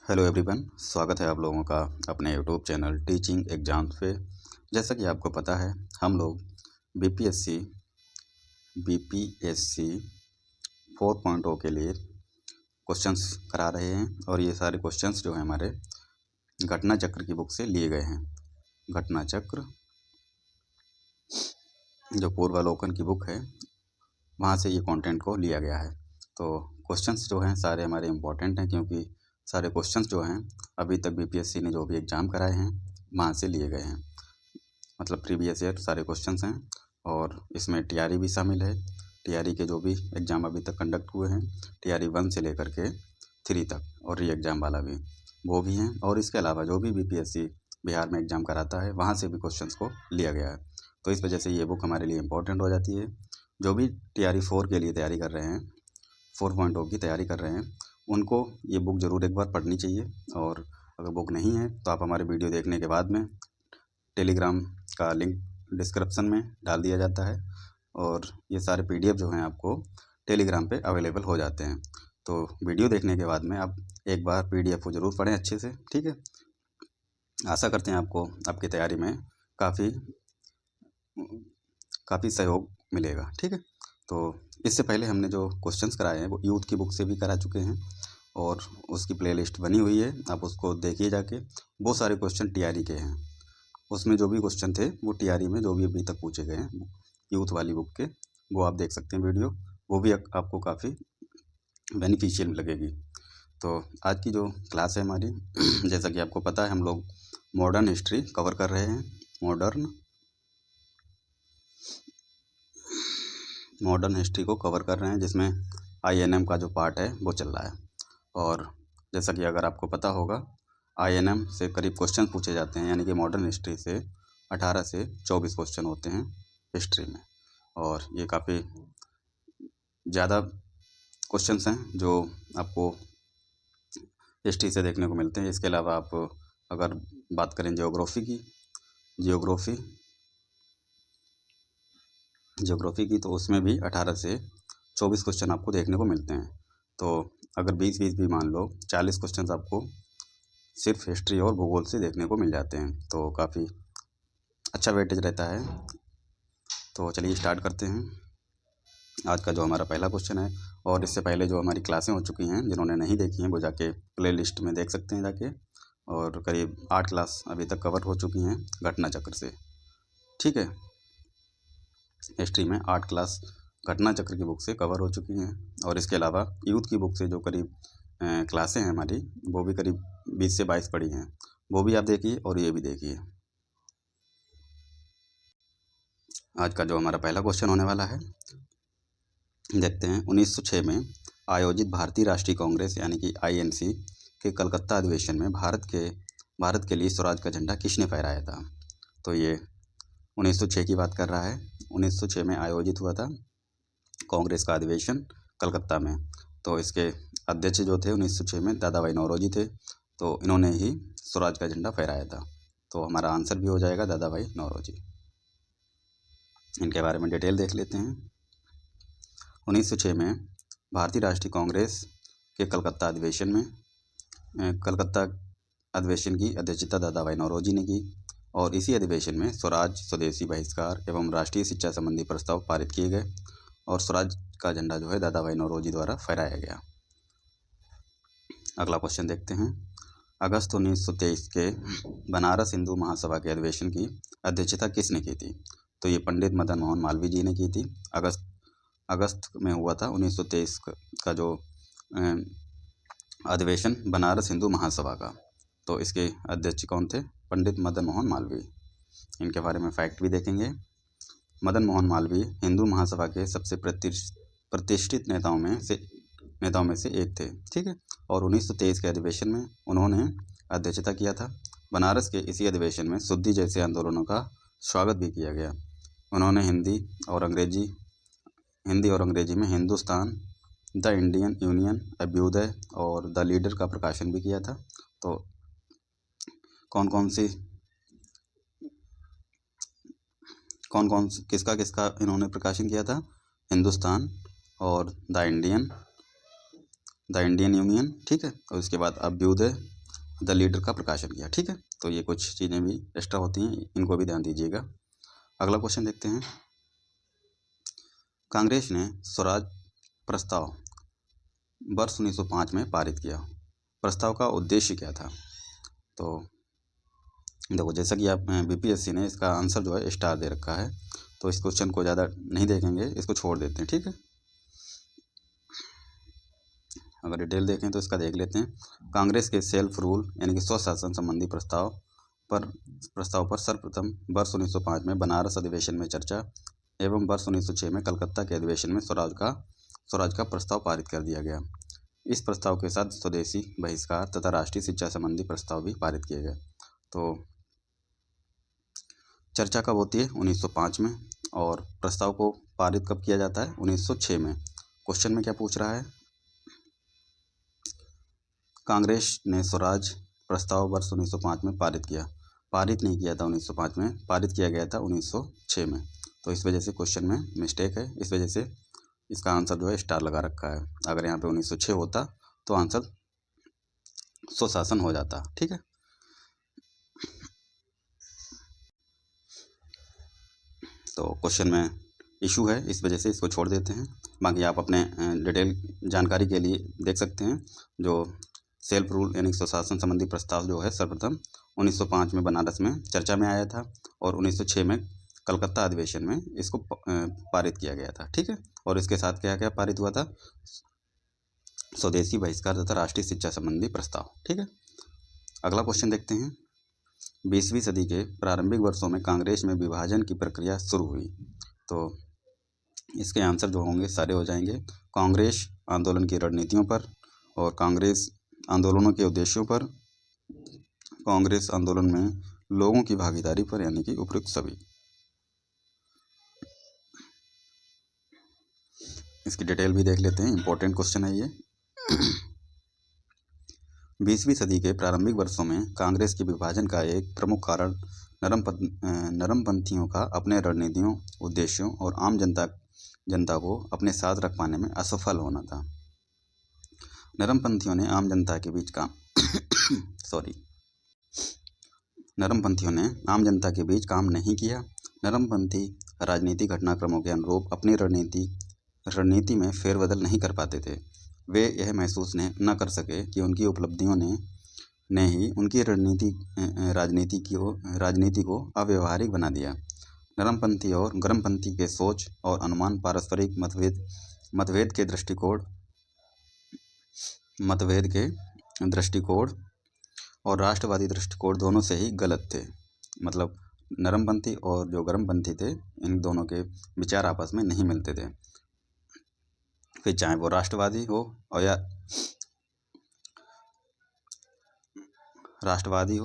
Hello everyone, स्वागत है आप लोगों का अपने यूट्यूब चैनल टीचिंग एग्जाम्स पे। जैसा कि आपको पता है, हम लोग बीपीएससी 4.0 के लिए क्वेश्चंस करा रहे हैं और ये सारे क्वेश्चंस जो हैं हमारे घटना चक्र की बुक से लिए गए हैं। घटना चक्र जो पूर्वालोकन की बुक है, वहाँ से ये कंटेंट को लिया गया है। तो क्वेश्चंस जो हैं सारे हमारे इम्पोर्टेंट हैं, क्योंकि सारे क्वेश्चंस जो हैं अभी तक बीपीएससी ने जो भी एग्ज़ाम कराए हैं वहाँ से लिए गए हैं। मतलब प्रीवियस ईयर सारे क्वेश्चंस हैं और इसमें टीआरई भी शामिल है। टीआरई के जो भी एग्ज़ाम अभी तक कंडक्ट हुए हैं, टीआरई 1 से लेकर के 3 तक, और री एग्ज़ाम वाला भी वो भी हैं। और इसके अलावा जो भी बीपीएससी बिहार में एग्ज़ाम कराता है वहाँ से भी क्वेश्चंस को लिया गया है। तो इस वजह से ये बुक हमारे लिए इम्पोर्टेंट हो जाती है। जो भी टीआरई 4 के लिए तैयारी कर रहे हैं, 4.0 की तैयारी कर रहे हैं, उनको ये बुक ज़रूर एक बार पढ़नी चाहिए। और अगर बुक नहीं है तो आप हमारे वीडियो देखने के बाद में टेलीग्राम का लिंक डिस्क्रिप्शन में डाल दिया जाता है और ये सारे पीडीएफ जो हैं आपको टेलीग्राम पे अवेलेबल हो जाते हैं। तो वीडियो देखने के बाद में आप एक बार पीडीएफ को ज़रूर पढ़ें अच्छे से, ठीक है। आशा करते हैं आपको आपकी तैयारी में काफ़ी सहयोग मिलेगा, ठीक है। तो इससे पहले हमने जो क्वेश्चंस कराए हैं वो यूथ की बुक से भी करा चुके हैं और उसकी प्लेलिस्ट बनी हुई है, आप उसको देखिए जाके। वो सारे क्वेश्चन टीआरई के हैं। उसमें जो भी क्वेश्चन थे वो टीआरई में जो भी अभी तक पूछे गए हैं यूथ वाली बुक के, वो आप देख सकते हैं वीडियो। वो भी आपको काफ़ी बेनिफिशियल लगेगी। तो आज की जो क्लास है हमारी जैसा कि आपको पता है, हम लोग मॉडर्न हिस्ट्री कवर कर रहे हैं। मॉडर्न हिस्ट्री को कवर कर रहे हैं, जिसमें आईएनएम का जो पार्ट है वो चल रहा है। और जैसा कि अगर आपको पता होगा, आईएनएम से करीब क्वेश्चन पूछे जाते हैं, यानी कि मॉडर्न हिस्ट्री से 18 से 24 क्वेश्चन होते हैं हिस्ट्री में। और ये काफ़ी ज़्यादा क्वेश्चंस हैं जो आपको हिस्ट्री से देखने को मिलते हैं। इसके अलावा आप अगर बात करें जियोग्राफी की, तो उसमें भी 18 से 24 क्वेश्चन आपको देखने को मिलते हैं। तो अगर 20-20 भी मान लो, 40 क्वेश्चन आपको सिर्फ हिस्ट्री और भूगोल से देखने को मिल जाते हैं। तो काफ़ी अच्छा वेटेज रहता है। तो चलिए स्टार्ट करते हैं आज का जो हमारा पहला क्वेश्चन है। और इससे पहले जो हमारी क्लासें हो चुकी हैं, जिन्होंने नहीं देखी हैं वो जाके प्ले लिस्ट में देख सकते हैं जाके। और करीब 8 क्लास अभी तक कवर हो चुकी हैं घटना चक्र से, ठीक है। हिस्ट्री में 8 क्लास घटना चक्र की बुक से कवर हो चुकी हैं। और इसके अलावा यूथ की बुक से जो करीब क्लासें हैं हमारी, वो भी करीब 20 से 22 पढ़ी हैं। वो भी आप देखिए और ये भी देखिए। आज का जो हमारा पहला क्वेश्चन होने वाला है, देखते हैं। 1906 में आयोजित भारतीय राष्ट्रीय कांग्रेस यानी कि आईएनसी के कलकत्ता अधिवेशन में भारत के लिए स्वराज का झंडा किसने फहराया था? तो ये 1906 की बात कर रहा है। 1906 में आयोजित हुआ था कांग्रेस का अधिवेशन कलकत्ता में। तो इसके अध्यक्ष जो थे 1906 में दादा भाई नौरोजी थे। तो इन्होंने ही स्वराज का झंडा फहराया था। तो हमारा आंसर भी हो जाएगा दादा भाई नौरोजी। इनके बारे में डिटेल देख लेते हैं। 1906 में भारतीय राष्ट्रीय कांग्रेस के कलकत्ता अधिवेशन की अध्यक्षता दादा भाई नौरोजी ने की। और इसी अधिवेशन में स्वराज, स्वदेशी बहिष्कार एवं राष्ट्रीय शिक्षा संबंधी प्रस्ताव पारित किए गए और स्वराज का झंडा जो है दादा भाई नौरोजी द्वारा फहराया गया। अगला क्वेश्चन देखते हैं। अगस्त 1923 के बनारस हिंदू महासभा के अधिवेशन की अध्यक्षता किसने की थी? तो ये पंडित मदन मोहन मालवीय जी ने की थी। अगस्त में हुआ था 1923 का जो अधिवेशन बनारस हिंदू महासभा का। तो इसके अध्यक्ष कौन थे? पंडित मदन मोहन मालवीय। इनके बारे में फैक्ट भी देखेंगे। मदन मोहन मालवीय हिंदू महासभा के सबसे प्रतिष्ठित नेताओं में से एक थे, ठीक है। और 1923 के अधिवेशन में उन्होंने अध्यक्षता किया था। बनारस के इसी अधिवेशन में शुद्धि जैसे आंदोलनों का स्वागत भी किया गया। उन्होंने हिंदी और अंग्रेजी में Hindustan, the Indian Union, Abhyudaya और द लीडर का प्रकाशन भी किया था। तो किसका इन्होंने प्रकाशन किया था? हिंदुस्तान और द इंडियन यूनियन, ठीक है। और उसके बाद अभ्युदय द लीडर का प्रकाशन किया। ठीक है, तो ये कुछ चीज़ें भी एक्स्ट्रा होती हैं, इनको भी ध्यान दीजिएगा। अगला क्वेश्चन देखते हैं। कांग्रेस ने स्वराज प्रस्ताव वर्ष 1905 में पारित किया। प्रस्ताव का उद्देश्य क्या था? तो देखो, जैसा कि आप बीपीएससी ने इसका आंसर जो है स्टार दे रखा है, तो इस क्वेश्चन को ज़्यादा नहीं देखेंगे, इसको छोड़ देते हैं। ठीक है, अगर डिटेल देखें तो इसका देख लेते हैं। कांग्रेस के सेल्फ रूल यानी कि स्वशासन संबंधी पर सर्वप्रथम वर्ष 1905 में बनारस अधिवेशन में चर्चा एवं वर्ष 1906 में कलकत्ता के अधिवेशन में स्वराज का प्रस्ताव पारित कर दिया गया। इस प्रस्ताव के साथ स्वदेशी बहिष्कार तथा राष्ट्रीय शिक्षा संबंधी प्रस्ताव भी पारित किए गए। तो चर्चा कब होती है? 1905 में, और प्रस्ताव को पारित कब किया जाता है? 1906 में। क्वेश्चन में क्या पूछ रहा है? कांग्रेस ने स्वराज प्रस्ताव वर्ष 1905 में पारित किया। पारित नहीं किया था 1905 में, पारित किया गया था 1906 में। तो इस वजह से क्वेश्चन में मिस्टेक है, इस वजह से इसका आंसर जो है स्टार लगा रखा है। अगर यहाँ पे 1906 होता तो आंसर स्वशासन हो जाता। ठीक है, तो क्वेश्चन में इशू है, इस वजह से इसको छोड़ देते हैं। बाकी आप अपने डिटेल जानकारी के लिए देख सकते हैं। जो सेल्फ रूल यानी स्वशासन संबंधी प्रस्ताव जो है सर्वप्रथम 1905 में बनारस में चर्चा में आया था और 1906 में कलकत्ता अधिवेशन में इसको पारित किया गया था। ठीक है, और इसके साथ क्या क्या पारित हुआ था? स्वदेशी बहिष्कार तथा राष्ट्रीय शिक्षा संबंधी प्रस्ताव। ठीक है, अगला क्वेश्चन देखते हैं। 20वीं सदी के प्रारंभिक वर्षों में कांग्रेस में विभाजन की प्रक्रिया शुरू हुई। तो इसके आंसर जो होंगे सारे हो जाएंगे। कांग्रेस आंदोलन की रणनीतियों पर और कांग्रेस आंदोलनों के उद्देश्यों पर, कांग्रेस आंदोलन में लोगों की भागीदारी पर, यानी कि उपयुक्त सभी। इसकी डिटेल भी देख लेते हैं, इंपॉर्टेंट क्वेश्चन है ये। 20वीं सदी के प्रारंभिक वर्षों में कांग्रेस के विभाजन का एक प्रमुख कारण नरमपंथियों का अपने रणनीतियों, उद्देश्यों और आम जनता को अपने साथ रख पाने में असफल होना था। नरमपंथियों ने आम जनता के बीच काम नहीं किया। नरमपंथी राजनीतिक घटनाक्रमों के अनुरूप अपनी रणनीति में फेरबदल नहीं कर पाते थे। वे यह महसूस न कर सके कि उनकी उपलब्धियों ने ही उनकी राजनीति को अव्यवहारिक बना दिया। नरमपंथी और गर्मपंथी के सोच और अनुमान पारस्परिक मतभेद के दृष्टिकोण और राष्ट्रवादी दृष्टिकोण दोनों से ही गलत थे। मतलब नरमपंथी और जो गर्मपंथी थे, इन दोनों के विचार आपस में नहीं मिलते थे। फिर चाहे वो राष्ट्रवादी हो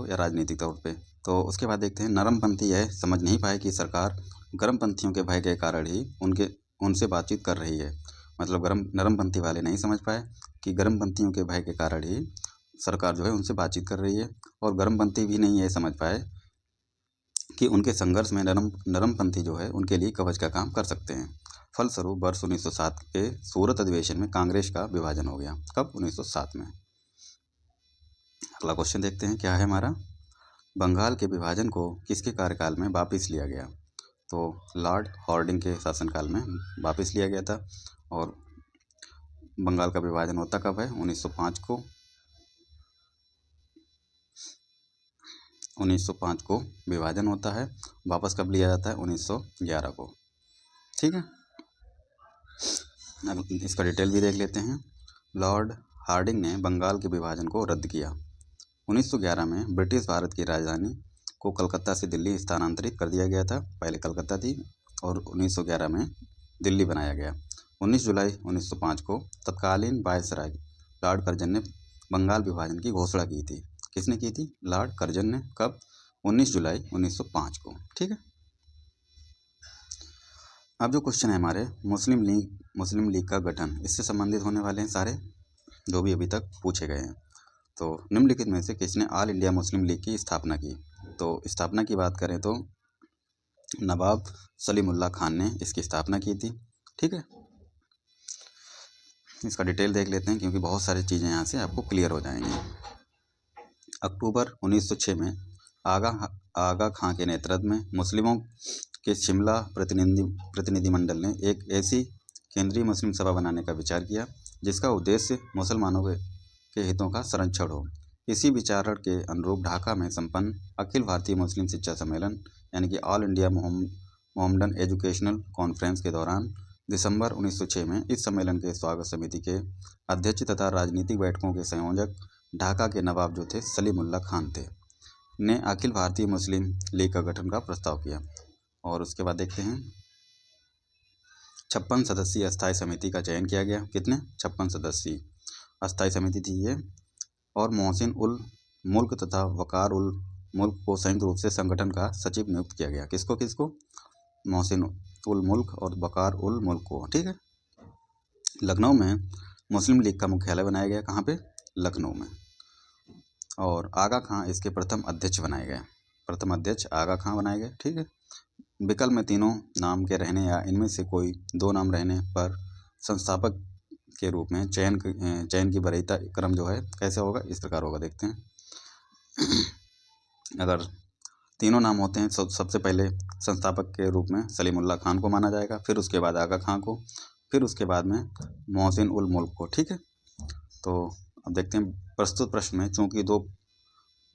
या राजनीतिक तौर पे। तो उसके बाद देखते हैं, नरमपंथी यह समझ नहीं पाए कि सरकार गर्मपंथियों के भय के कारण ही उनसे बातचीत कर रही है। मतलब नरमपंथी वाले नहीं समझ पाए कि गर्मपंथियों के भय के कारण ही सरकार जो है उनसे बातचीत कर रही है, और गर्मपंथी भी नहीं ये समझ पाए कि उनके संघर्ष में नरमपंथी जो है उनके लिए कवच का काम कर सकते हैं। फलस्वरूप वर्ष 1907 के सूरत अधिवेशन में कांग्रेस का विभाजन हो गया। कब? 1907 में। अगला क्वेश्चन देखते हैं, क्या है हमारा? बंगाल के विभाजन को किसके कार्यकाल में वापस लिया गया? तो लॉर्ड हार्डिंग के शासनकाल में वापस लिया गया था। और बंगाल का विभाजन होता कब है? 1905 को। 1905 को विभाजन होता है। वापस कब लिया जाता है? 1911 को। ठीक है, अब इसका डिटेल भी देख लेते हैं। लॉर्ड हार्डिंग ने बंगाल के विभाजन को रद्द किया। 1911 में ब्रिटिश भारत की राजधानी को कलकत्ता से दिल्ली स्थानांतरित कर दिया गया था। पहले कलकत्ता थी और 1911 में दिल्ली बनाया गया। 19 जुलाई 1905 को तत्कालीन वायसराय लॉर्ड कर्जन ने बंगाल विभाजन की घोषणा की थी। किसने की थी? लॉर्ड कर्जन ने। कब? 19 जुलाई 1905 को। ठीक है, अब जो क्वेश्चन है हमारे, मुस्लिम लीग का गठन, इससे संबंधित होने वाले हैं सारे जो भी अभी तक पूछे गए हैं। तो निम्नलिखित में से किसने ऑल इंडिया मुस्लिम लीग की स्थापना की? तो स्थापना की बात करें तो नवाब सलीमुल्लाह खान ने इसकी स्थापना की थी। ठीक है, इसका डिटेल देख लेते हैं क्योंकि बहुत सारी चीज़ें यहाँ से आपको क्लियर हो जाएंगी। अक्टूबर 1906 में आगा खां के नेतृत्व में मुस्लिमों के शिमला प्रतिनिधिमंडल ने एक ऐसी केंद्रीय मुस्लिम सभा बनाने का विचार किया जिसका उद्देश्य मुसलमानों के हितों का संरक्षण हो। इसी विचार के अनुरूप ढाका में संपन्न अखिल भारतीय मुस्लिम शिक्षा सम्मेलन यानी कि all India Mohammedan educational conference के दौरान दिसंबर 1906 में इस सम्मेलन के स्वागत समिति के अध्यक्ष तथा राजनीतिक बैठकों के संयोजक ढाका के नवाब जो थे सलीमुल्लाह खान थे ने अखिल भारतीय मुस्लिम लीग का गठन का प्रस्ताव किया। और उसके बाद देखते हैं 56 सदस्यीय अस्थायी समिति का चयन किया गया। कितने? 56 सदस्यीय अस्थायी समिति थी ये। और मोहसिन उल मुल्क तथा वकार उल मुल्क को संयुक्त रूप से संगठन का सचिव नियुक्त किया गया। किसको किसको? मोहसिन उल मुल्क और वकार उल मुल्क को। ठीक है। लखनऊ में मुस्लिम लीग का मुख्यालय बनाया गया। कहाँ पे? लखनऊ में। और आगा खां इसके प्रथम अध्यक्ष बनाए गए। प्रथम अध्यक्ष आगा खां बनाए गए। ठीक है। विकल्प में तीनों नाम के रहने या इनमें से कोई दो नाम रहने पर संस्थापक के रूप में चयन की वरीयता क्रम जो है कैसे होगा? इस प्रकार होगा। देखते हैं। अगर तीनों नाम होते हैं तो सबसे पहले संस्थापक के रूप में सलीमुल्लाह खान को माना जाएगा, फिर उसके बाद आगा खां को, फिर उसके बाद में मोहसिन उल मुल्क को। ठीक है। तो अब देखते हैं प्रस्तुत प्रश्न में चूंकि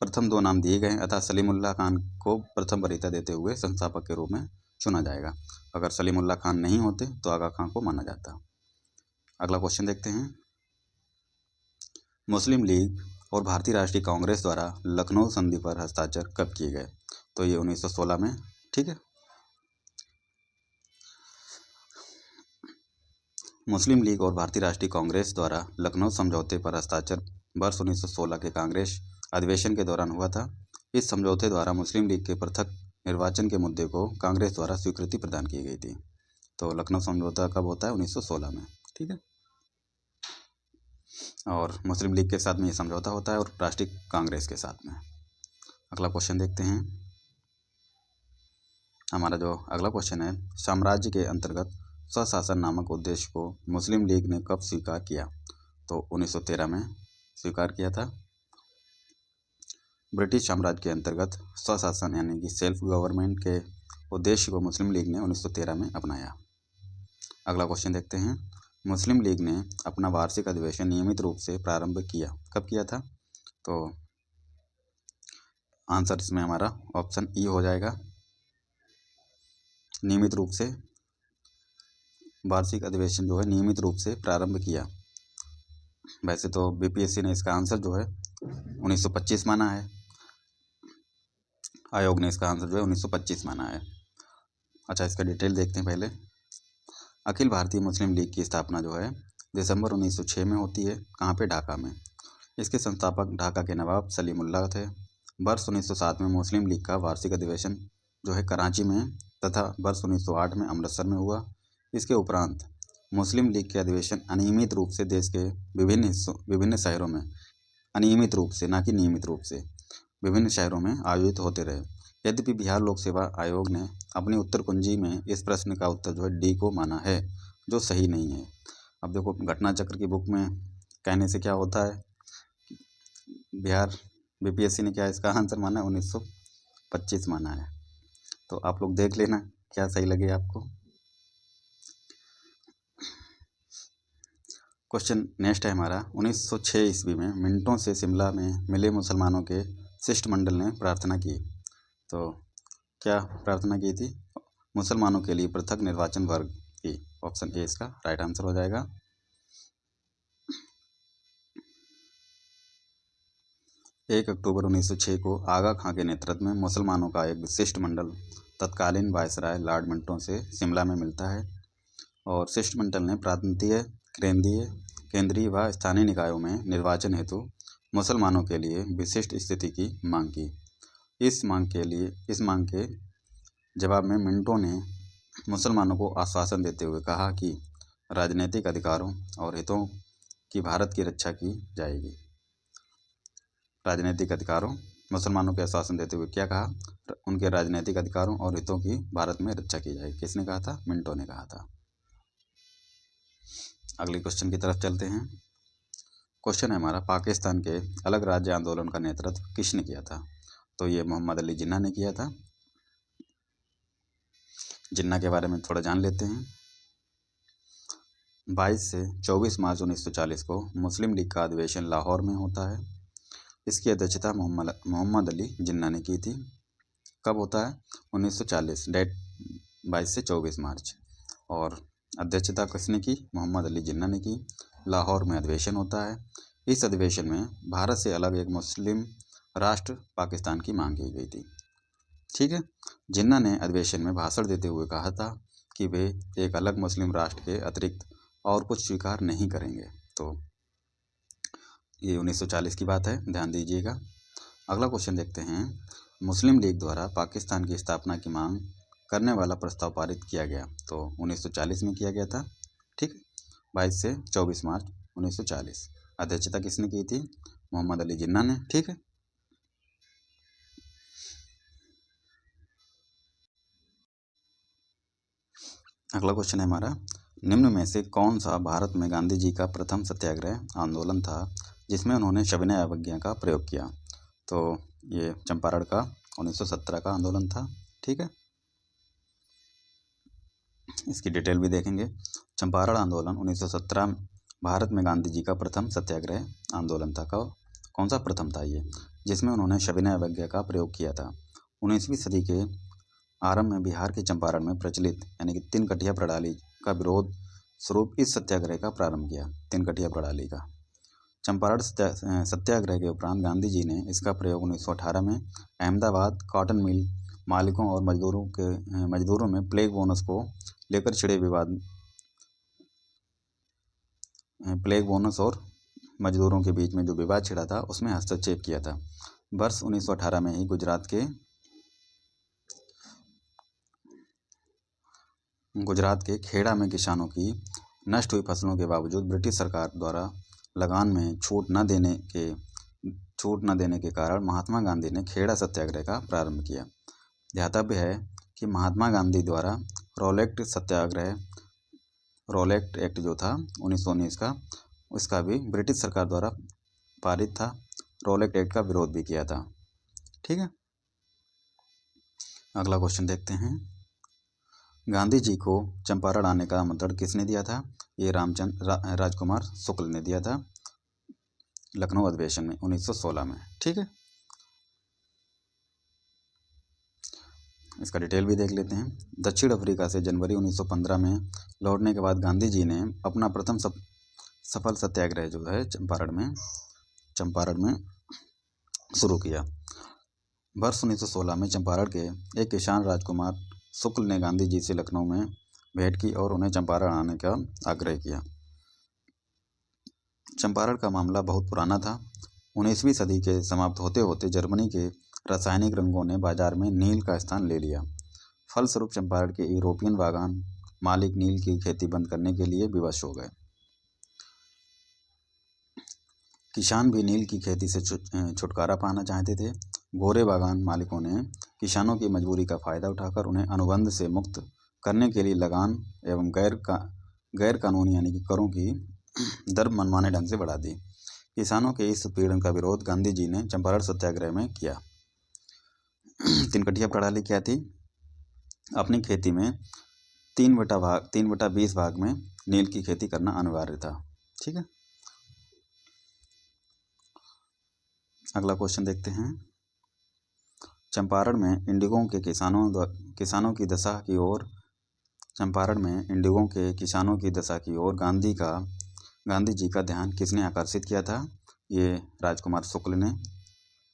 प्रथम दो नाम दिए गए हैं अतः सलीमुल्लाह खान को प्रथम वरीयता देते हुए संस्थापक के रूप में चुना जाएगा। अगर सलीमुल्लाह खान नहीं होते तो आगा खां को माना जाता। अगला क्वेश्चन देखते हैं। मुस्लिम लीग और भारतीय राष्ट्रीय कांग्रेस द्वारा लखनऊ संधि पर हस्ताक्षर कब किए गए? तो ये 1916 में। ठीक है। मुस्लिम लीग और भारतीय राष्ट्रीय कांग्रेस द्वारा लखनऊ समझौते पर हस्ताक्षर वर्ष 1916 के कांग्रेस अधिवेशन के दौरान हुआ था। इस समझौते द्वारा मुस्लिम लीग के पृथक निर्वाचन के मुद्दे को कांग्रेस द्वारा स्वीकृति प्रदान की गई थी। तो लखनऊ समझौता कब होता है? 1916 में। ठीक है। और मुस्लिम लीग के साथ में ये समझौता होता है और राष्ट्रीय कांग्रेस के साथ में। अगला क्वेश्चन देखते हैं। हमारा जो अगला क्वेश्चन है, साम्राज्य के अंतर्गत स्वशासन नामक उद्देश्य को मुस्लिम लीग ने कब स्वीकार किया? तो 1913 में स्वीकार किया था। ब्रिटिश साम्राज्य के अंतर्गत स्वशासन यानी कि सेल्फ गवर्नमेंट के उद्देश्य को मुस्लिम लीग ने 1913 में अपनाया। अगला क्वेश्चन देखते हैं। मुस्लिम लीग ने अपना वार्षिक अधिवेशन नियमित रूप से प्रारंभ किया। कब किया था? तो आंसर इसमें हमारा ऑप्शन ई हो जाएगा। नियमित रूप से वार्षिक अधिवेशन जो है नियमित रूप से प्रारंभ किया। वैसे तो बीपीएससी ने इसका आंसर जो है 1925 माना है। आयोग ने इसका आंसर जो है 1925 माना है। अच्छा, इसका डिटेल देखते हैं पहले। अखिल भारतीय मुस्लिम लीग की स्थापना जो है दिसंबर 1906 में होती है। कहाँ पे? ढाका में। इसके संस्थापक ढाका के नवाब सलीमुल्लाह थे। वर्ष 1907 में मुस्लिम लीग का वार्षिक अधिवेशन जो है कराची में तथा वर्ष 1908 में अमृतसर में हुआ। इसके उपरांत मुस्लिम लीग के अधिवेशन अनियमित रूप से देश के विभिन्न शहरों में, अनियमित रूप से ना कि नियमित रूप से, विभिन्न शहरों में आयोजित होते रहे। यद्यपि बिहार लोक सेवा आयोग ने अपनी उत्तर कुंजी में इस प्रश्न का उत्तर जो है डी को माना है, जो सही नहीं है। अब देखो, घटना चक्र की बुक में कहने से क्या होता है, बिहार बीपीएससी ने क्या इसका आंसर माना है? 1925 माना है। तो आप लोग देख लेना क्या सही लगे आपको। क्वेश्चन नेक्स्ट है हमारा। 1906 ईस्वी में मिनटों से शिमला में मिले मुसलमानों के शिष्टमंडल ने प्रार्थना की। तो क्या प्रार्थना की थी? मुसलमानों के लिए पृथक निर्वाचन वर्ग की। ऑप्शन ए इसका राइट आंसर हो जाएगा। 1 अक्टूबर 1906 को आगा खां के नेतृत्व में मुसलमानों का एक शिष्टमंडल तत्कालीन वायसराय लॉर्ड मिंटो से शिमला में मिलता है और शिष्टमंडल ने प्रांतीय, केंद्रीय व स्थानीय निकायों में निर्वाचन हेतु मुसलमानों के लिए विशिष्ट स्थिति की मांग की। इस मांग के जवाब में मिंटो ने मुसलमानों को आश्वासन देते हुए कहा कि राजनीतिक अधिकारों और हितों की भारत की रक्षा की जाएगी। राजनीतिक अधिकारों, मुसलमानों के आश्वासन देते हुए क्या कहा? उनके राजनीतिक अधिकारों और हितों की भारत में रक्षा की जाएगी। किसने कहा था? मिंटो ने कहा था। अगले क्वेश्चन की तरफ चलते हैं। क्वेश्चन है हमारा, पाकिस्तान के अलग राज्य आंदोलन का नेतृत्व किसने किया था? तो ये मोहम्मद अली जिन्ना ने किया था। जिन्ना के बारे में थोड़ा जान लेते हैं। 22 से 24 मार्च 1940 को मुस्लिम लीग का अधिवेशन लाहौर में होता है। इसकी अध्यक्षता मोहम्मद अली जिन्ना ने की थी। कब होता है? 1940, डेट 22 से 24 मार्च। और अध्यक्षता किसने की? मोहम्मद अली जिन्ना ने की। लाहौर में अधिवेशन होता है। इस अधिवेशन में भारत से अलग एक मुस्लिम राष्ट्र पाकिस्तान की मांग की गई थी। ठीक है। जिन्ना ने अधिवेशन में भाषण देते हुए कहा था कि वे एक अलग मुस्लिम राष्ट्र के अतिरिक्त और कुछ स्वीकार नहीं करेंगे। तो ये 1940 की बात है, ध्यान दीजिएगा। अगला क्वेश्चन देखते हैं। मुस्लिम लीग द्वारा पाकिस्तान की स्थापना की मांग करने वाला प्रस्ताव पारित किया गया। तो 1940 में किया गया था। ठीक, 22 से 24 मार्च 1940। अध्यक्षता किसने की थी? मोहम्मद अली जिन्ना ने। ठीक है। अगला क्वेश्चन है हमारा, निम्न में से कौन सा भारत में गांधी जी का प्रथम सत्याग्रह आंदोलन था जिसमें उन्होंने सविनय अवज्ञा का प्रयोग किया? तो ये चंपारण का 1917 का आंदोलन था। ठीक है। इसकी डिटेल भी देखेंगे। चंपारण आंदोलन 1917 भारत में गांधी जी का प्रथम सत्याग्रह आंदोलन था। कौन सा प्रथम था ये? जिसमें उन्होंने सविनय अवज्ञा का प्रयोग किया था। 19वीं सदी के आरंभ में बिहार के चंपारण में प्रचलित यानी कि तीन कठिया प्रणाली का विरोध स्वरूप इस सत्याग्रह का प्रारंभ किया। तीन कठिया प्रणाली का चंपारण सत्याग्रह के उपरांत गांधी जी ने इसका प्रयोग 1918 में अहमदाबाद कॉटन मिल मालिकों और मजदूरों में प्लेग बोनस को लेकर छिड़े विवाद प्लेग बोनस और मजदूरों के बीच में जो विवाद छिड़ा था उसमें हस्तक्षेप किया था। वर्ष 1918 में ही गुजरात के खेड़ा में किसानों की नष्ट हुई फसलों के बावजूद ब्रिटिश सरकार द्वारा लगान में छूट न देने के कारण महात्मा गांधी ने खेड़ा सत्याग्रह का प्रारंभ किया। ध्यातव्य है कि महात्मा गांधी द्वारा रॉलेट एक्ट जो था 1919 का, उसका भी ब्रिटिश सरकार द्वारा पारित था। रॉलेट एक्ट का विरोध भी किया था। ठीक है। अगला क्वेश्चन देखते हैं। गांधी जी को चंपारण आने का आमंत्रण किसने दिया था? ये राजकुमार शुक्ल ने दिया था लखनऊ अधिवेशन में 1916 में। ठीक है। इसका डिटेल भी देख लेते हैं। दक्षिण अफ्रीका से जनवरी 1915 में लौटने के बाद गांधी जी ने अपना प्रथम सफल सत्याग्रह जो है चंपारण में शुरू किया। वर्ष 1916 में चंपारण के एक किसान राजकुमार शुक्ल ने गांधी जी से लखनऊ में भेंट की और उन्हें चंपारण आने का आग्रह किया। चंपारण का मामला बहुत पुराना था। 19वीं सदी के समाप्त होते होते जर्मनी के रासायनिक रंगों ने बाजार में नील का स्थान ले लिया। फलस्वरूप चंपारण के यूरोपियन बागान मालिक नील की खेती बंद करने के लिए विवश हो गए। किसान भी नील की खेती से छुटकारा पाना चाहते थे। गोरे बागान मालिकों ने किसानों की मजबूरी का फायदा उठाकर उन्हें अनुबंध से मुक्त करने के लिए लगान एवं गैर कानूनी यानी कि करों की दर मनमाने ढंग से बढ़ा दी। किसानों के इस उत्पीड़न का विरोध गांधी जी ने चंपारण सत्याग्रह में किया। तीन कठिया प्रणाली क्या थी? अपनी खेती में 3/20 भाग में नील की खेती करना अनिवार्य था। ठीक है। अगला क्वेश्चन देखते हैं। चंपारण में इंडिगो के किसानों की दशा की ओर गांधी जी का ध्यान किसने आकर्षित किया था? ये राजकुमार शुक्ल ने।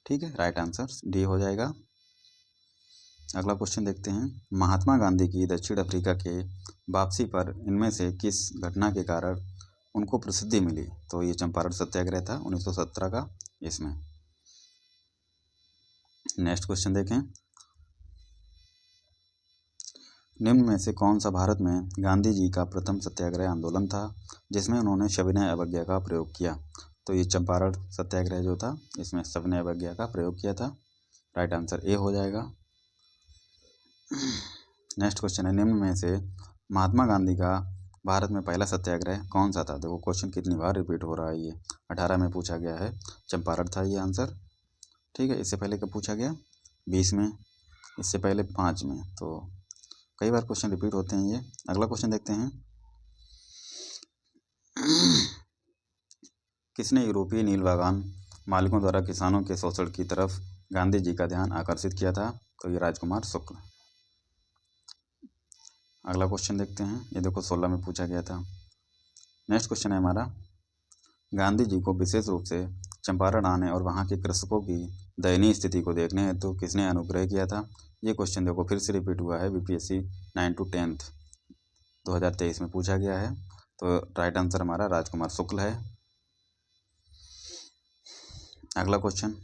ठीक है, राइट आंसर डी हो जाएगा। अगला क्वेश्चन देखते हैं। महात्मा गांधी की दक्षिण अफ्रीका के वापसी पर इनमें से किस घटना के कारण उनको प्रसिद्धि मिली? तो ये चंपारण सत्याग्रह था 1917 का। इसमें नेक्स्ट क्वेश्चन देखें। निम्न में से कौन सा भारत में गांधी जी का प्रथम सत्याग्रह आंदोलन था जिसमें उन्होंने सविनय अवज्ञा का प्रयोग किया? तो ये चंपारण सत्याग्रह जो था इसमें सविनय अवज्ञा का प्रयोग किया था। राइट आंसर ए हो जाएगा। नेक्स्ट क्वेश्चन है। निम्न में से महात्मा गांधी का भारत में पहला सत्याग्रह कौन सा था? देखो क्वेश्चन कितनी बार रिपीट हो रहा है, ये 18 में पूछा गया है, चंपारण था ये आंसर। ठीक है, इससे पहले कब पूछा गया? 20 में, इससे पहले 5 में। तो कई बार क्वेश्चन रिपीट होते हैं ये। अगला क्वेश्चन देखते हैं। किसने यूरोपीय नील बागान मालिकों द्वारा किसानों के शोषण की तरफ गांधी जी का ध्यान आकर्षित किया था? तो ये राजकुमार शुक्ल। अगला क्वेश्चन देखते हैं, ये देखो 16 में पूछा गया था। नेक्स्ट क्वेश्चन है हमारा, गांधी जी को विशेष रूप से चंपारण आने और वहाँ के कृषकों की दयनीय स्थिति को देखने हेतु किसने अनुग्रह किया था? ये क्वेश्चन देखो फिर से रिपीट हुआ है, बीपीएससी 9 to 10 2023 में पूछा गया है। तो राइट आंसर हमारा राजकुमार शुक्ल है। अगला क्वेश्चन,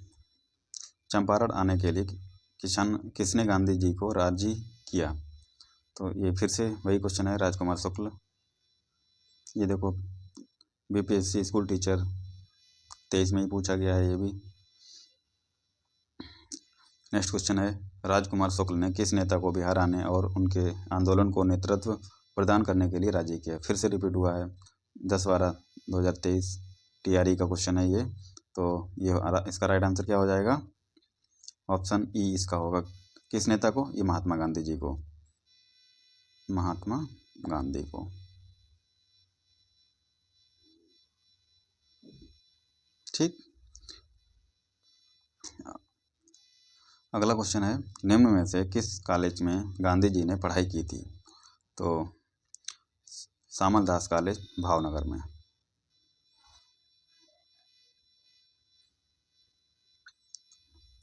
चंपारण आने के लिए किसने गांधी जी को राजी किया? तो ये फिर से वही क्वेश्चन है, राजकुमार शुक्ल। ये देखो बीपीएससी स्कूल टीचर 23 में ही पूछा गया है ये भी। नेक्स्ट क्वेश्चन है, राजकुमार शुक्ल ने किस नेता को बिहार आने और उनके आंदोलन को नेतृत्व प्रदान करने के लिए राजी किया? फिर से रिपीट हुआ है, 10/12/2023 टीआरई का क्वेश्चन है ये। तो ये इसका राइट आंसर क्या हो जाएगा? ऑप्शन ई इसका होगा। किस नेता को? ये महात्मा गांधी जी को, महात्मा गांधी को। ठीक। अगला क्वेश्चन है, निम्न में से किस कॉलेज में गांधी जी ने पढ़ाई की थी? तो सामल दास कॉलेज भावनगर में।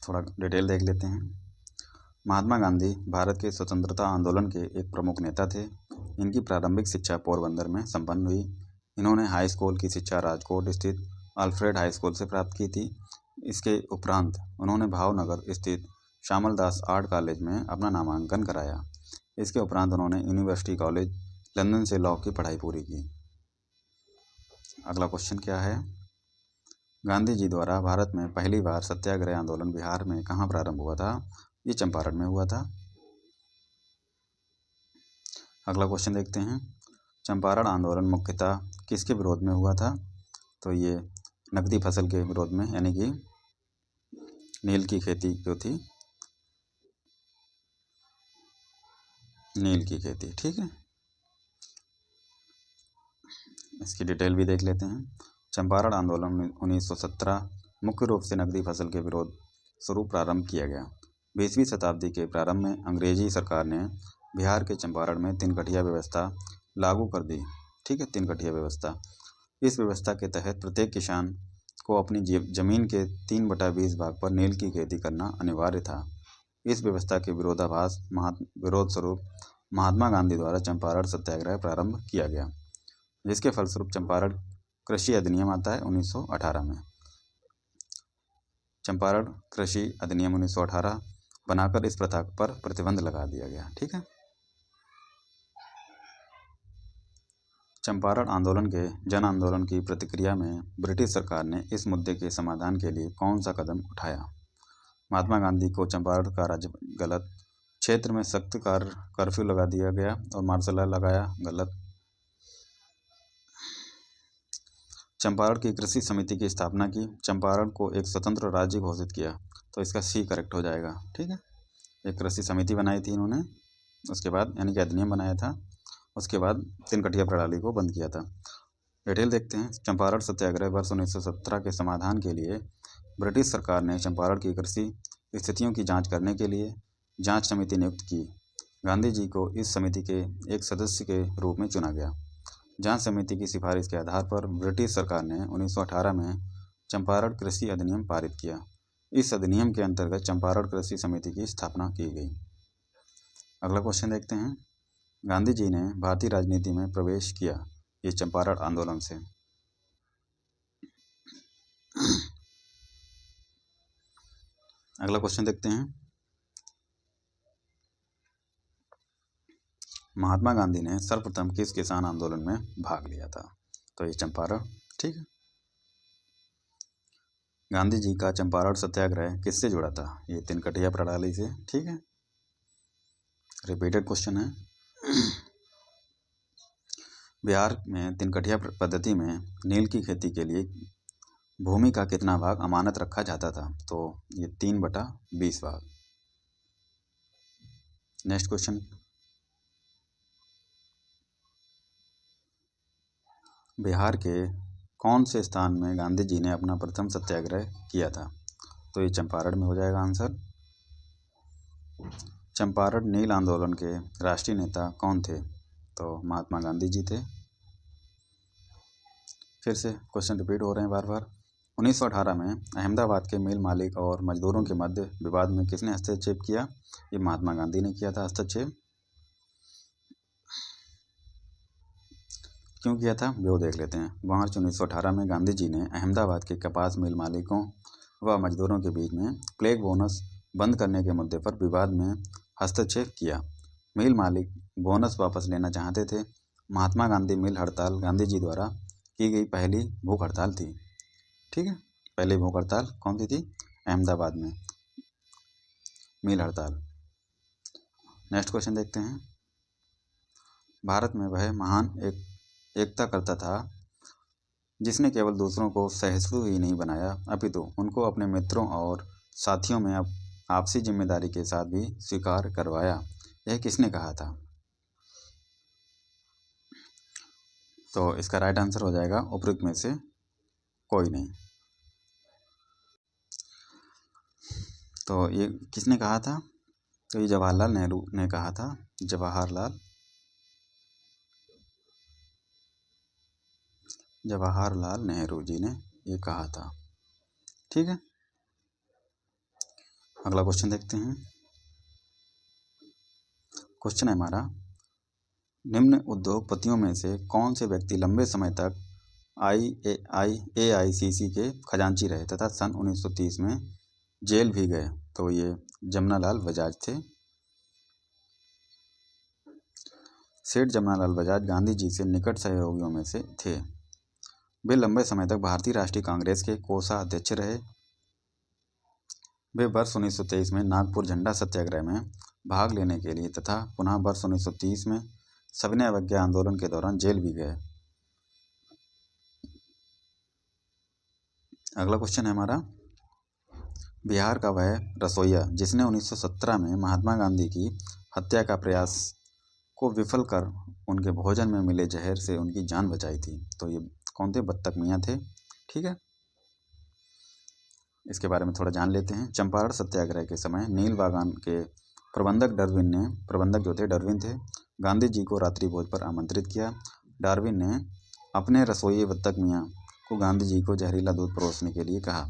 थोड़ा डिटेल देख लेते हैं। महात्मा गांधी भारत के स्वतंत्रता आंदोलन के एक प्रमुख नेता थे। इनकी प्रारंभिक शिक्षा पोरबंदर में संपन्न हुई। इन्होंने हाई स्कूल की शिक्षा राजकोट स्थित अल्फ्रेड हाई स्कूल से प्राप्त की थी। इसके उपरांत उन्होंने भावनगर स्थित श्यामल दास आर्ट कॉलेज में अपना नामांकन कराया। इसके उपरांत उन्होंने यूनिवर्सिटी कॉलेज लंदन से लॉ की पढ़ाई पूरी की। अगला क्वेश्चन क्या है, गांधी जी द्वारा भारत में पहली बार सत्याग्रह आंदोलन बिहार में कहाँ प्रारंभ हुआ था? ये चंपारण में हुआ था। अगला क्वेश्चन देखते हैं, चंपारण आंदोलन मुख्यतः किसके विरोध में हुआ था? तो ये नकदी फसल के विरोध में, यानी कि नील की खेती जो थी, नील की खेती। ठीक है, इसकी डिटेल भी देख लेते हैं। चंपारण आंदोलन 1917 मुख्य रूप से नकदी फसल के विरोध स्वरूप प्रारंभ किया गया। 20वीं शताब्दी के प्रारंभ में अंग्रेजी सरकार ने बिहार के चंपारण में तीन कठिया व्यवस्था लागू कर दी। ठीक है, तीन कठिया व्यवस्था। इस व्यवस्था के तहत प्रत्येक किसान को अपनी जमीन के 3/20 भाग पर नील की खेती करना अनिवार्य था। इस व्यवस्था के विरोध स्वरूप महात्मा गांधी द्वारा चंपारण सत्याग्रह प्रारंभ किया गया, जिसके फलस्वरूप चंपारण कृषि अधिनियम आता है 1918 में। चंपारण कृषि अधिनियम 1918 बनाकर इस प्रथा पर प्रतिबंध लगा दिया गया। ठीक है, चंपारण आंदोलन के जन आंदोलन की प्रतिक्रिया में ब्रिटिश सरकार ने इस मुद्दे के समाधान के लिए कौन सा कदम उठाया? महात्मा गांधी को चंपारण का राज्य गलत, क्षेत्र में सख्त कर्फ्यू लगा दिया गया और मार्शल लॉ लगाया, गलत। चंपारण की कृषि समिति की स्थापना की, चंपारण को एक स्वतंत्र राज्य घोषित किया। तो इसका सी करेक्ट हो जाएगा। ठीक है, एक कृषि समिति बनाई थी इन्होंने, उसके बाद यानी कि अधिनियम बनाया था, उसके बाद तीन कठिया प्रणाली को बंद किया था। डिटेल देखते हैं। चंपारण सत्याग्रह वर्ष 1917 के समाधान के लिए ब्रिटिश सरकार ने चंपारण की कृषि स्थितियों की जांच करने के लिए जांच समिति नियुक्त की। गांधी जी को इस समिति के एक सदस्य के रूप में चुना गया। जांच समिति की सिफारिश के आधार पर ब्रिटिश सरकार ने 1918 में चंपारण कृषि अधिनियम पारित किया। इस अधिनियम के अंतर्गत चंपारण कृषि समिति की स्थापना की गई। अगला क्वेश्चन देखते हैं, गांधी जी ने भारतीय राजनीति में प्रवेश किया ये चंपारण आंदोलन से। अगला क्वेश्चन देखते हैं, महात्मा गांधी ने सर्वप्रथम किस किसान आंदोलन में भाग लिया था? तो ये चंपारण। ठीक है, गांधी जी का चंपारण सत्याग्रह किससे जुड़ा था? ये तीन कठिया प्रणाली से। ठीक है, रिपीटेड क्वेश्चन है। बिहार में तिनकटिया पद्धति में नील की खेती के लिए भूमि का कितना भाग अमानत रखा जाता था? तो ये 3/20 भाग। नेक्स्ट क्वेश्चन, बिहार के कौन से स्थान में गांधी जी ने अपना प्रथम सत्याग्रह किया था? तो ये चंपारण में हो जाएगा आंसर। चंपारण नील आंदोलन के राष्ट्रीय नेता कौन थे? तो महात्मा गांधी जी थे। फिर से क्वेश्चन रिपीट हो रहे हैं बार बार। 1918 में अहमदाबाद के मिल मालिक और मजदूरों के मध्य विवाद में किसने हस्तक्षेप किया? ये महात्मा गांधी ने किया था हस्तक्षेप। क्यों किया था वो देख लेते हैं। मार्च 1918 में गांधी जी ने अहमदाबाद के कपास मिल मालिकों व मजदूरों के बीच में प्लेग बोनस बंद करने के मुद्दे पर विवाद में हस्तक्षेप किया। मिल मालिक बोनस वापस लेना चाहते थे। महात्मा गांधी मिल हड़ताल गांधी जी द्वारा की गई पहली भूख हड़ताल थी। ठीक है, पहली भूख हड़ताल कौन सी थी? अहमदाबाद में मिल हड़ताल। नेक्स्ट क्वेश्चन देखते हैं। भारत में वह महान एकता करता था जिसने केवल दूसरों को सहिष्णु ही नहीं बनाया अपितु उनको अपने मित्रों और साथियों में आपसी जिम्मेदारी के साथ भी स्वीकार करवाया। यह किसने कहा था? तो इसका राइट आंसर हो जाएगा उपरोक्त में से कोई नहीं। तो ये किसने कहा था? तो ये जवाहरलाल नेहरू ने कहा था। जवाहरलाल नेहरू जी ने ये कहा था। ठीक है, अगला क्वेश्चन देखते हैं। क्वेश्चन है हमारा, निम्न उद्योगपतियों में से कौन से व्यक्ति लंबे समय तक AICC के खजांची रहे तथा सन 1930 में जेल भी गए? तो ये जमनालाल बजाज थे। सेठ जमनालाल बजाज गांधी जी से निकट सहयोगियों में से थे। वे लंबे समय तक भारतीय राष्ट्रीय कांग्रेस के कोषाध्यक्ष रहे। वे वर्ष 1923 में नागपुर झंडा सत्याग्रह में भाग लेने के लिए तथा पुनः वर्ष 1930 में सविनय अवज्ञा आंदोलन के दौरान जेल भी गए। अगला क्वेश्चन है हमारा, बिहार का वह रसोइया जिसने 1917 में महात्मा गांधी की हत्या का प्रयास को विफल कर उनके भोजन में मिले जहर से उनकी जान बचाई थी। तो ये कौन थे? बत्तख मियाँ थे। ठीक है, इसके बारे में थोड़ा जान लेते हैं। चंपारण सत्याग्रह के समय नील बागान के प्रबंधक जो थे डार्विन थे, गांधी जी को रात्रि भोज पर आमंत्रित किया। डार्विन ने अपने रसोई बत्तख मियाँ को गांधी जी को जहरीला दूध परोसने के लिए कहा।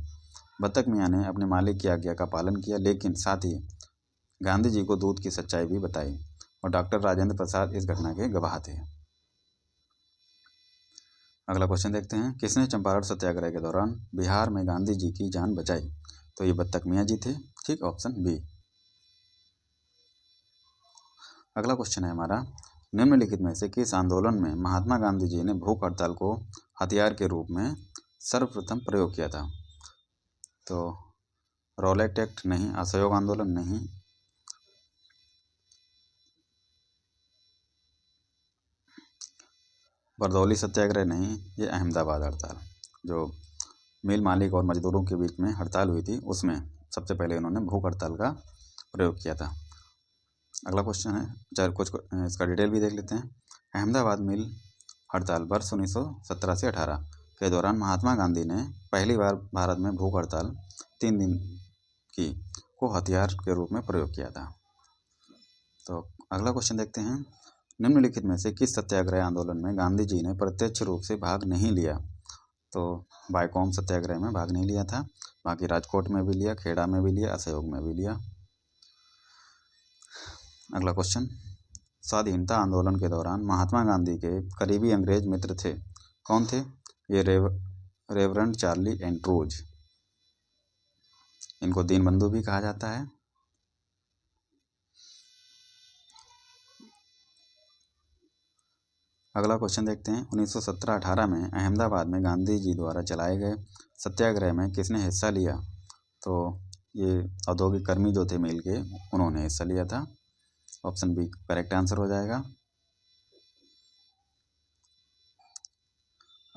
बत्तख मियाँ ने अपने मालिक की आज्ञा का पालन किया, लेकिन साथ ही गांधी जी को दूध की सच्चाई भी बताई और डॉक्टर राजेंद्र प्रसाद इस घटना के गवाह थे। अगला क्वेश्चन देखते हैं। किसने चंपारण सत्याग्रह के दौरान बिहार में गांधी जी की जान बचाई? तो ये बत्तख मियाँ जी थे। ठीक, ऑप्शन बी। अगला क्वेश्चन है हमारा, निम्नलिखित में से किस आंदोलन में महात्मा गांधी जी ने भूख हड़ताल को हथियार के रूप में सर्वप्रथम प्रयोग किया था? तो रॉलेट एक्ट नहीं, असहयोग आंदोलन नहीं, बरदौली सत्याग्रह नहीं, ये अहमदाबाद हड़ताल जो मिल मालिक और मजदूरों के बीच में हड़ताल हुई थी उसमें सबसे पहले उन्होंने भूख हड़ताल का प्रयोग किया था। अगला क्वेश्चन है, चाहे कुछ इसका डिटेल भी देख लेते हैं। अहमदाबाद मिल हड़ताल वर्ष 1917 से 18 के दौरान महात्मा गांधी ने पहली बार भारत में भूख हड़ताल 3 दिन की को हथियार के रूप में प्रयोग किया था। तो अगला क्वेश्चन देखते हैं। निम्नलिखित में से किस सत्याग्रह आंदोलन में गांधी जी ने प्रत्यक्ष रूप से भाग नहीं लिया? तो बायकॉम सत्याग्रह में भाग नहीं लिया था, बाकी राजकोट में भी लिया, खेड़ा में भी लिया, असहयोग में भी लिया। अगला क्वेश्चन, स्वाधीनता आंदोलन के दौरान महात्मा गांधी के करीबी अंग्रेज मित्र थे, कौन थे? ये रेवरेंड चार्ली एंड्रूज, इनको दीनबंधु भी कहा जाता है। अगला क्वेश्चन देखते हैं। 1917-18 में अहमदाबाद में गांधी जी द्वारा चलाए गए सत्याग्रह में किसने हिस्सा लिया? तो ये औद्योगिक कर्मी जो थे मिल के, उन्होंने हिस्सा लिया था। ऑप्शन बी करेक्ट आंसर हो जाएगा।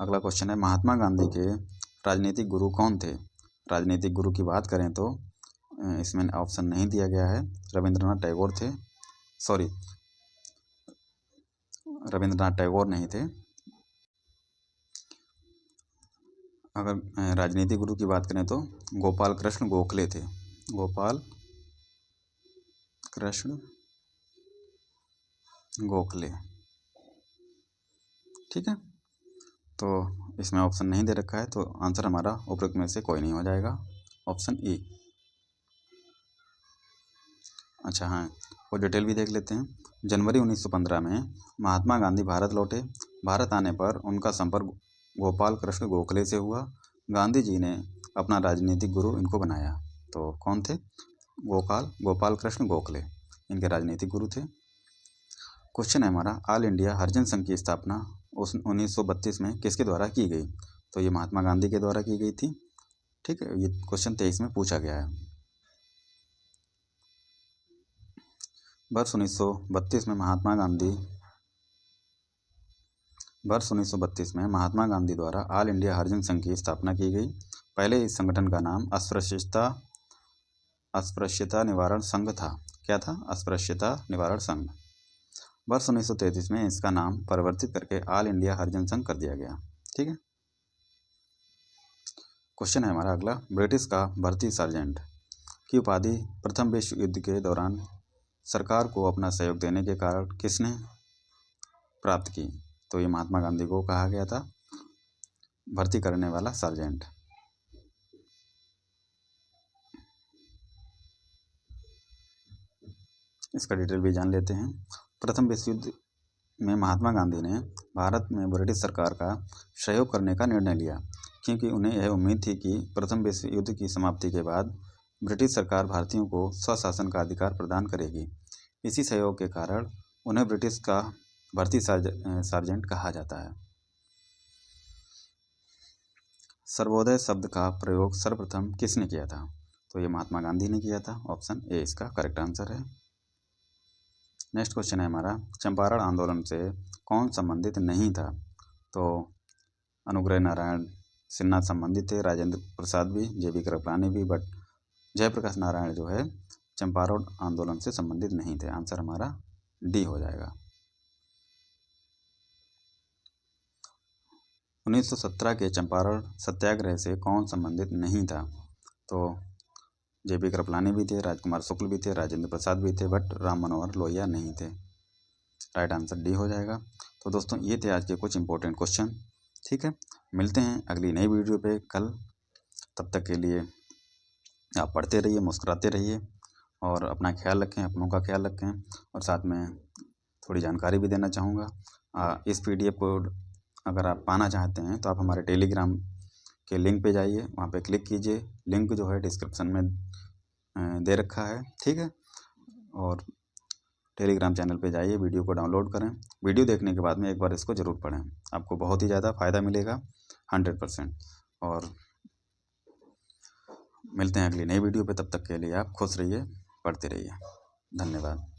अगला क्वेश्चन है, महात्मा गांधी के राजनीतिक गुरु कौन थे? राजनीतिक गुरु की बात करें तो इसमें ऑप्शन नहीं दिया गया है। रविंद्रनाथ टैगोर थे, सॉरी रविंद्रनाथ टैगोर नहीं थे। अगर राजनीतिक गुरु की बात करें तो गोपाल कृष्ण गोखले थे, गोपाल कृष्ण गोखले। ठीक है, तो इसमें ऑप्शन नहीं दे रखा है, तो आंसर हमारा उपरोक्त में से कोई नहीं हो जाएगा, ऑप्शन ई। अच्छा हाँ, वो डिटेल भी देख लेते हैं। जनवरी 1915 में महात्मा गांधी भारत लौटे। भारत आने पर उनका संपर्क गोपाल कृष्ण गोखले से हुआ। गांधी जी ने अपना राजनीतिक गुरु इनको बनाया। तो कौन थे? गोपाल कृष्ण गोखले इनके राजनीतिक गुरु थे। क्वेश्चन है हमारा, ऑल इंडिया हरिजन संघ की स्थापना 1932 में किसके द्वारा की गई? तो ये महात्मा गांधी के द्वारा की गई थी। ठीक है, ये क्वेश्चन 23 में पूछा गया है। वर्ष 1932 में महात्मा गांधी द्वारा ऑल इंडिया हरिजन संघ की स्थापना की गई। पहले इस संगठन का नाम अस्पृश्यता निवारण संघ था। क्या था? अस्पृश्यता निवारण संघ। वर्ष 1933 में इसका नाम परिवर्तित करके ऑल इंडिया हरिजन संघ कर दिया गया। ठीक है, क्वेश्चन है हमारा अगला, ब्रिटिश का भर्ती सार्जेंट की उपाधि प्रथम विश्व युद्ध के दौरान सरकार को अपना सहयोग देने के कारण किसने प्राप्त की? तो ये महात्मा गांधी को कहा गया था भर्ती करने वाला सार्जेंट। इसका डिटेल भी जान लेते हैं। प्रथम विश्व युद्ध में महात्मा गांधी ने भारत में ब्रिटिश सरकार का सहयोग करने का निर्णय लिया, क्योंकि उन्हें यह उम्मीद थी कि प्रथम विश्व युद्ध की समाप्ति के बाद ब्रिटिश सरकार भारतीयों को स्वशासन का अधिकार प्रदान करेगी। इसी सहयोग के कारण उन्हें ब्रिटिश का भर्ती सार्जेंट कहा जाता है। सर्वोदय शब्द का प्रयोग सर्वप्रथम किसने किया था? तो ये महात्मा गांधी ने किया था, ऑप्शन ए इसका करेक्ट आंसर है। नेक्स्ट क्वेश्चन है हमारा, चंपारण आंदोलन से कौन संबंधित नहीं था? तो अनुग्रह नारायण सिन्हा संबंधित थे, राजेंद्र प्रसाद भी, जे.बी. कृपलानी भी, बट जयप्रकाश नारायण जो है चंपारण आंदोलन से संबंधित नहीं थे। आंसर हमारा डी हो जाएगा। 1917 के चंपारण सत्याग्रह से कौन संबंधित नहीं था? तो जे.बी. कृपलानी भी थे, राजकुमार शुक्ल भी थे, राजेंद्र प्रसाद भी थे, बट राम मनोहर लोहिया नहीं थे। राइट आंसर डी हो जाएगा। तो दोस्तों ये थे आज के कुछ इंपॉर्टेंट क्वेश्चन। ठीक है, मिलते हैं अगली नई वीडियो पे कल। तब तक के लिए आप पढ़ते रहिए, मुस्कुराते रहिए और अपना ख्याल रखें, अपनों का ख्याल रखें। और साथ में थोड़ी जानकारी भी देना चाहूँगा, इस PDF को अगर आप पाना चाहते हैं तो आप हमारे टेलीग्राम के लिंक पे जाइए, वहाँ पे क्लिक कीजिए। लिंक जो है डिस्क्रिप्शन में दे रखा है। ठीक है, और टेलीग्राम चैनल पे जाइए, वीडियो को डाउनलोड करें। वीडियो देखने के बाद में एक बार इसको ज़रूर पढ़ें, आपको बहुत ही ज़्यादा फ़ायदा मिलेगा 100%। और मिलते हैं अगली नई वीडियो पे, तब तक के लिए आप खुश रहिए, पढ़ते रहिए। धन्यवाद।